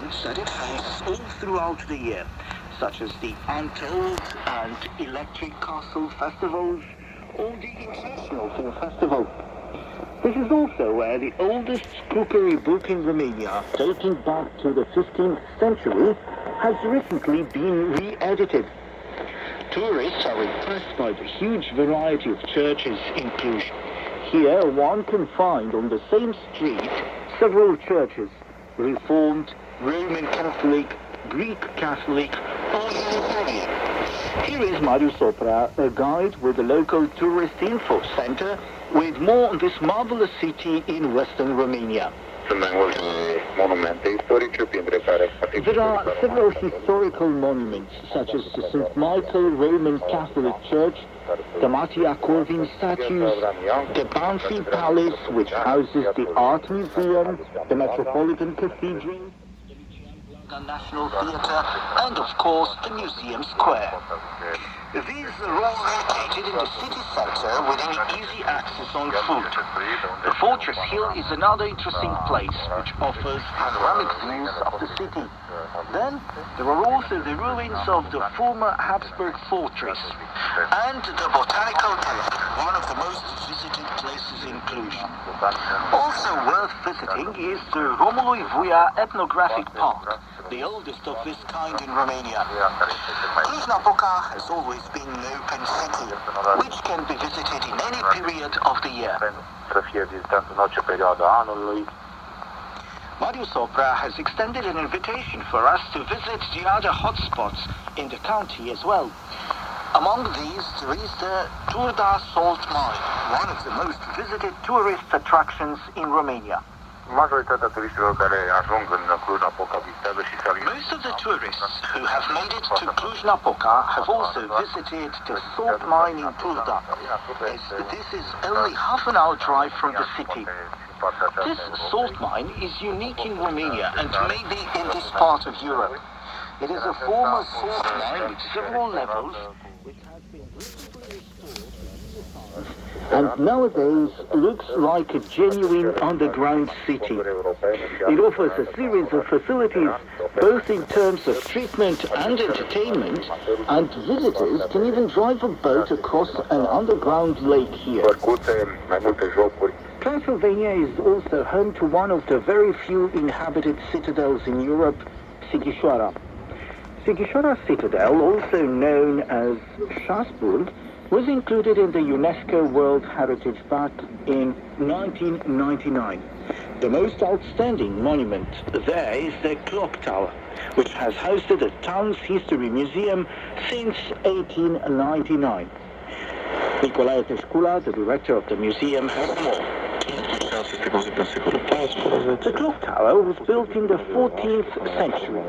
events that it hosts all throughout the year, such as the Untold and Electric Castle festivals, or the International Film Festival. This is also where the oldest cookery book in Romania, dating back to the 15th century, has recently been re-edited. Tourists are impressed by the huge variety of churches in Cluj. Here one can find on the same street several churches, Reformed, Roman Catholic, Greek Catholic, or Unitarian. Here is Marius Opera, a guide with the local tourist info center, with more on this marvelous city in western Romania. There are several historical monuments, such as the St. Michael Roman Catholic Church, the Matia Corvin statues, the Banfi Palace, which houses the Art Museum, the Metropolitan Cathedral, the National Theatre, and of course the Museum Square. These are all located in the city centre within easy access on foot. The Fortress Hill is another interesting place which offers panoramic views of the city. Then there are also the ruins of the former Habsburg fortress and the Botanical Garden, one of the most visited places in Cluj. Also worth visiting is the Romului Vuia Ethnographic Park, the oldest of this kind in Romania. Cluj-Napoca has always been an open city, which can be visited in any period of the year. Marius Opera has extended an invitation for us to visit the other hotspots in the county as well. Among these, there is the Turda Salt Mine, one of the most visited tourist attractions in Romania. Most of the tourists who have made it to Cluj-Napoca have also visited the salt mine in Turda. This is only half an hour drive from the city. This salt mine is unique in Romania and maybe in this part of Europe. It is a former salt mine with several levels, which has been recently restored and nowadays looks like a genuine underground city. It offers a series of facilities, both in terms of treatment and entertainment, and visitors can even drive a boat across an underground lake here. Transylvania is also home to one of the very few inhabited citadels in Europe, Sighișoara. Sighișoara Citadel, also known as Strasbourg, was included in the UNESCO World Heritage back in 1999. The most outstanding monument there is the Clock Tower, which has hosted the town's history museum since 1899. Nicolae Teșcula, the director of the museum, has more. The clock tower was built in the 14th century.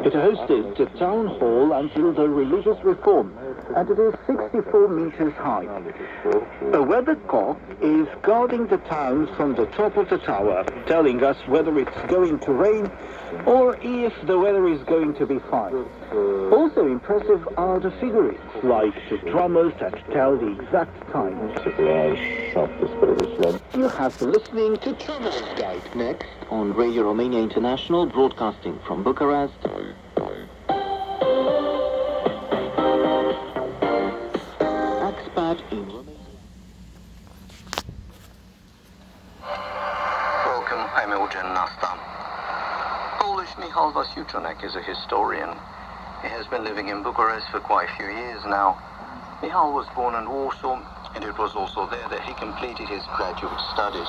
It hosted the town hall until the religious reform, and it is 64 meters high. A weathercock is guarding the town from the top of the tower, telling us whether it's going to rain or if the weather is going to be fine. Also impressive are the figurines, like the drummers that tell the exact time. You have been listening to Traveler's Guide next on Radio Romania International, broadcasting from Bucharest. Expat in Romania. Welcome, I'm Eugen Nasta. Polish Michał Wasiuczonek is a historian. He has been living in Bucharest for quite a few years now. Michał was born in Warsaw, and it was also there that he completed his graduate studies.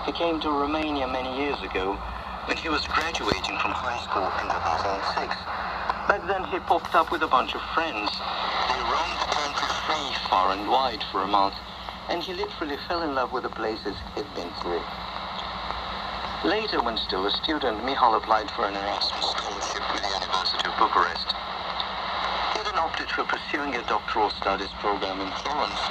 He came to Romania many years ago when he was graduating from high school in 2006. Back then he popped up with a bunch of friends. They roamed the country free, far and wide for a month, and he literally fell in love with the places he'd been through. Later, when still a student, Michał applied for an Erasmus scholarship with the University of Bucharest. He then opted for pursuing a doctoral studies program in Florence,